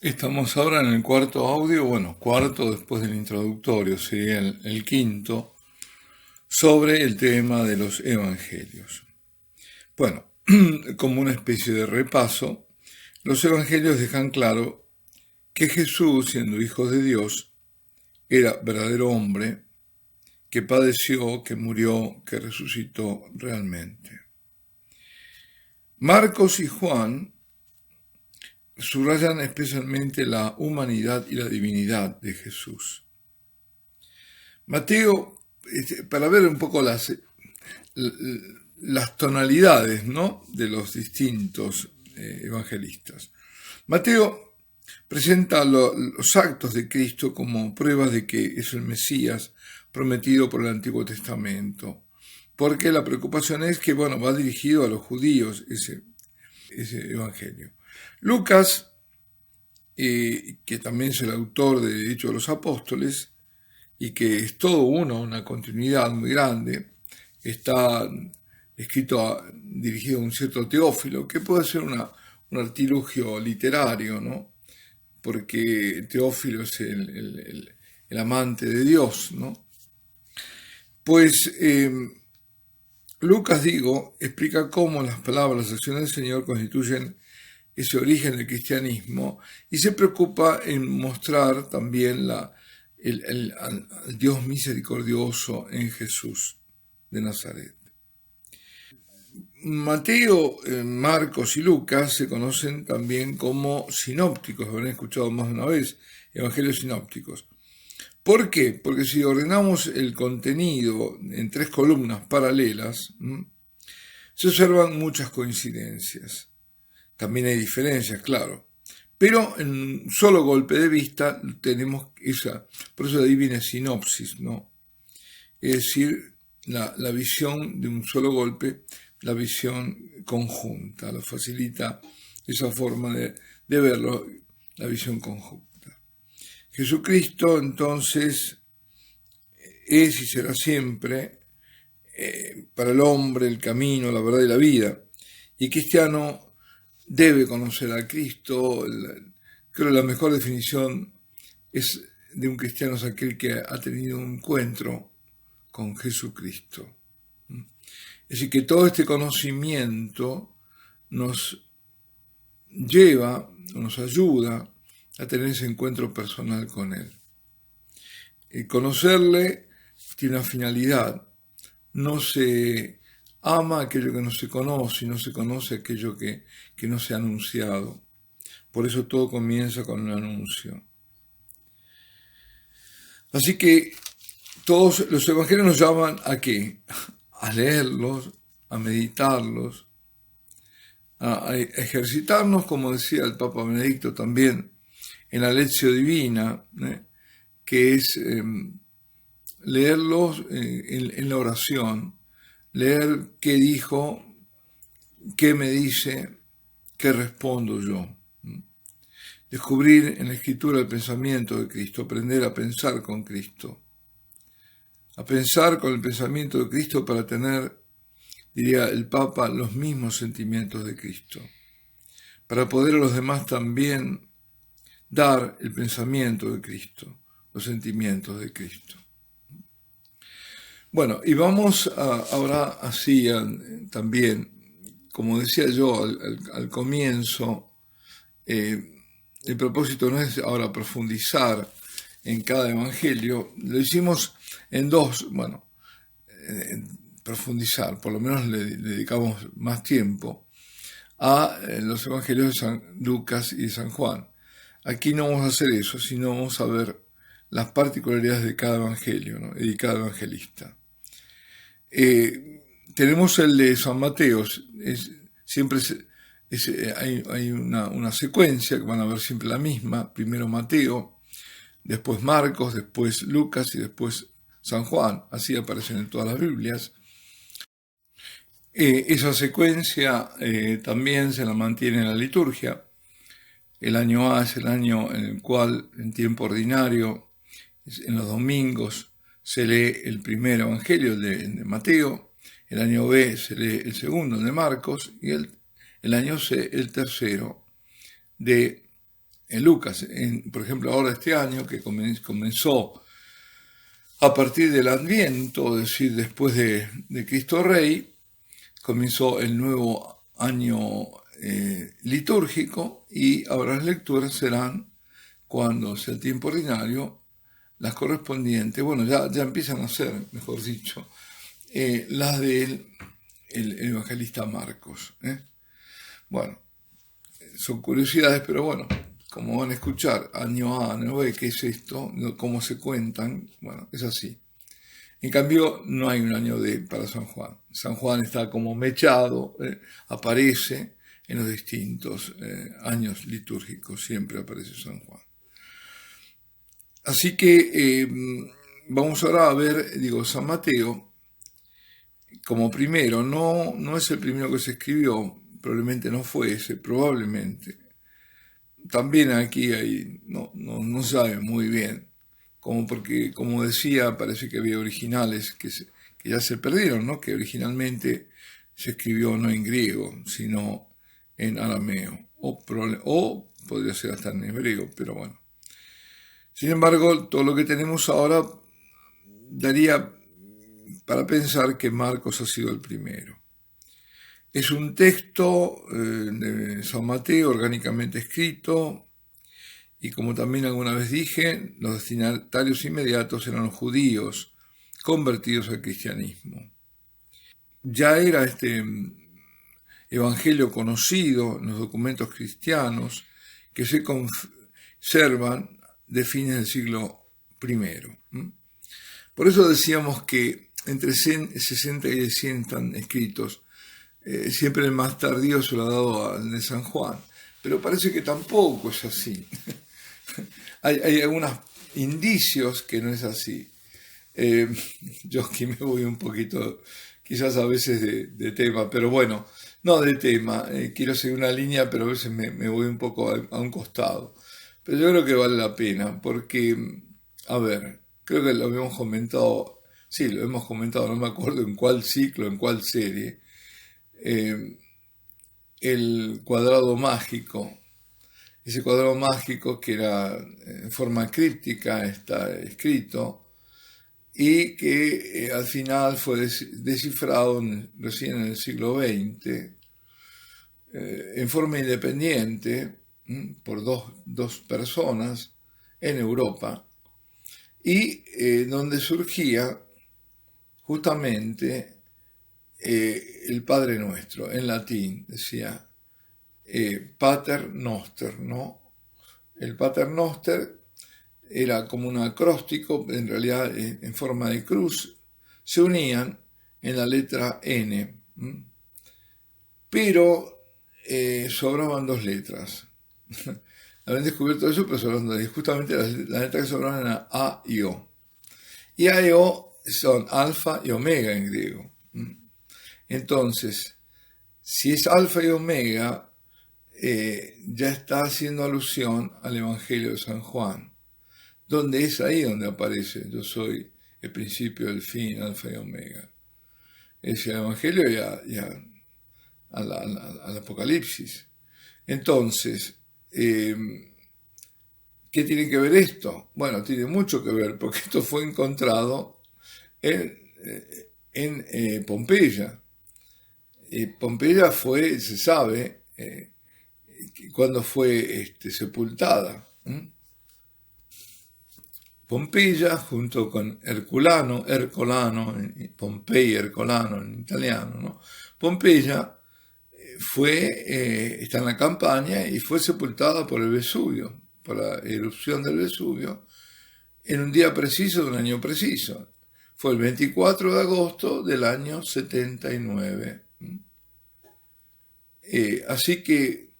Estamos ahora en el cuarto audio, bueno, cuarto después del introductorio, sería el quinto, sobre el tema de los evangelios. Bueno, como una especie de repaso, los evangelios dejan claro que Jesús, siendo hijo de Dios, era verdadero hombre, que padeció, que murió, que resucitó realmente. Marcos y Juan subrayan especialmente la humanidad y la divinidad de Jesús. Mateo, para ver un poco las tonalidades, ¿no?, de los distintos evangelistas. Mateo presenta los actos de Cristo como pruebas de que es el Mesías prometido por el Antiguo Testamento, porque la preocupación es que, bueno, va dirigido a los judíos ese evangelio. Lucas, que también es el autor de Hechos de los Apóstoles, y que es todo una continuidad muy grande, está escrito dirigido a un cierto Teófilo, que puede ser un artilugio literario, ¿no? Porque Teófilo es el amante de Dios, ¿no? Pues Lucas, explica cómo las palabras, las acciones del Señor constituyen ese origen del cristianismo y se preocupa en mostrar también al Dios misericordioso en Jesús de Nazaret. Mateo, Marcos y Lucas se conocen también como sinópticos, habrán escuchado más de una vez, evangelios sinópticos. ¿Por qué? Porque si ordenamos el contenido en 3 columnas paralelas, se observan muchas coincidencias. También hay diferencias, claro. Pero en un solo golpe de vista tenemos por eso de ahí viene sinopsis, ¿no? Es decir, la visión de un solo golpe, la visión conjunta, lo facilita esa forma de verlo, la visión conjunta. Jesucristo entonces es y será siempre para el hombre el camino, la verdad y la vida. Y el cristiano debe conocer a Cristo. Creo que la mejor definición es de un cristiano es aquel que ha tenido un encuentro con Jesucristo. Es decir, que todo este conocimiento nos lleva, nos ayuda a tener ese encuentro personal con Él. El conocerle tiene una finalidad. No se ama aquello que no se conoce y no se conoce aquello que no se ha anunciado. Por eso todo comienza con un anuncio. Así que todos los evangelios nos llaman ¿a qué? A leerlos, a meditarlos, a ejercitarnos, como decía el Papa Benedicto también, en la lección divina, que es leerlos en la oración, leer qué dijo, qué me dice, qué respondo yo. Descubrir en la escritura el pensamiento de Cristo, aprender a pensar con Cristo, a pensar con el pensamiento de Cristo para tener, diría el Papa, los mismos sentimientos de Cristo, para poder a los demás también dar el pensamiento de Cristo, los sentimientos de Cristo. Bueno, y vamos ahora así también, como decía yo al comienzo, el propósito no es ahora profundizar en cada evangelio, lo hicimos en 2, profundizar, por lo menos le dedicamos más tiempo a los evangelios de San Lucas y de San Juan. Aquí no vamos a hacer eso, sino vamos a ver las particularidades de cada evangelio, ¿no?, y de cada evangelista. Tenemos el de San Mateo, hay una secuencia que van a ver siempre la misma, primero Mateo, después Marcos, después Lucas y después San Juan, así aparecen en todas las Biblias. Esa secuencia también se la mantiene en la liturgia. El año A es el año en el cual, en tiempo ordinario, en los domingos, se lee el primer evangelio de Mateo, el año B se lee el segundo de Marcos y el año C el tercero de en Lucas. Por ejemplo, ahora este año que comenzó a partir del Adviento, es decir, después de Cristo Rey, comenzó el nuevo año litúrgico, y ahora las lecturas serán, cuando sea el tiempo ordinario, las correspondientes, bueno, ya empiezan a ser, mejor dicho, las del el evangelista Marcos. Bueno, son curiosidades, pero bueno, como van a escuchar, año A, año B, ¿qué es esto? ¿Cómo se cuentan? Bueno, es así. En cambio, no hay un año D para San Juan. San Juan está como mechado, aparece en los distintos años litúrgicos, siempre aparece San Juan. Así que vamos ahora a ver, San Mateo como primero. No es el primero que se escribió, probablemente no fue ese, probablemente. También aquí no sabe muy bien, porque, como decía, parece que había originales que ya se perdieron, ¿no? Que originalmente se escribió no en griego, sino en arameo, o podría ser hasta en hebreo, pero bueno. Sin embargo, todo lo que tenemos ahora daría para pensar que Marcos ha sido el primero. Es un texto de San Mateo orgánicamente escrito, y como también alguna vez dije, los destinatarios inmediatos eran los judíos convertidos al cristianismo. Ya era este evangelio conocido en los documentos cristianos que se conservan de fines del siglo I. Por eso decíamos que entre 60 y 100 están escritos. Siempre el más tardío se lo ha dado al de San Juan, pero parece que tampoco es así. Hay algunos indicios que no es así. Yo aquí me voy un poquito, quizás a veces de tema, pero bueno, no de tema, quiero seguir una línea, pero a veces me voy un poco a un costado. Pero yo creo que vale la pena, porque, a ver, creo que lo habíamos comentado, sí, lo hemos comentado, no me acuerdo en cuál ciclo, en cuál serie, el cuadrado mágico. Ese cuadrado mágico que era en forma críptica, está escrito, y que al final fue descifrado recién en el siglo XX, en forma independiente, por dos personas en Europa, y donde surgía justamente el Padre Nuestro. En latín decía Pater Noster, ¿no? El Pater Noster era como un acróstico, en realidad en forma de cruz, se unían en la letra N, pero sobraban dos letras. Habían descubierto eso, pero sobraban justamente las letras que sobraban eran A y O. Y A y O son alfa y omega en griego. Entonces, si es alfa y omega, ya está haciendo alusión al Evangelio de San Juan, donde es ahí donde aparece: yo soy el principio, el fin, alfa y omega. Es el Evangelio ya al Apocalipsis. Entonces, ¿qué tiene que ver esto? Bueno, tiene mucho que ver, porque esto fue encontrado en Pompeya. Pompeya se sabe, cuando fue sepultada. Pompeya, junto con Ercolano, Ercolano en italiano, ¿no? Pompeya está en la campaña y fue sepultada por el Vesubio, por la erupción del Vesubio, en un día preciso de un año preciso. Fue el 24 de agosto del año 79. Así que,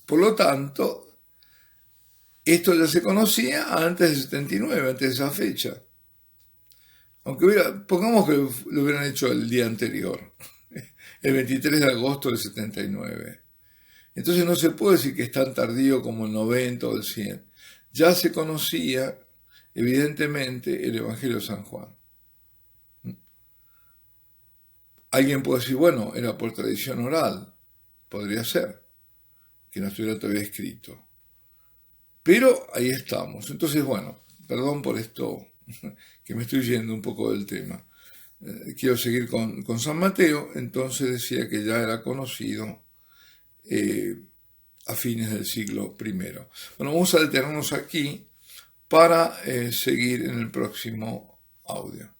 por lo tanto, esto ya se conocía antes del 79, antes de esa fecha. Aunque pongamos que lo hubieran hecho el día anterior, el 23 de agosto del 79. Entonces no se puede decir que es tan tardío como el 90 o el 100. Ya se conocía, evidentemente, el Evangelio de San Juan. Alguien puede decir, bueno, era por tradición oral. Podría ser. que no estuviera todavía escrito. Pero ahí estamos. Entonces, bueno, perdón por esto, que me estoy yendo un poco del tema. Quiero seguir con San Mateo. Entonces decía que ya era conocido a fines del siglo I. Bueno, vamos a detenernos aquí para seguir en el próximo audio.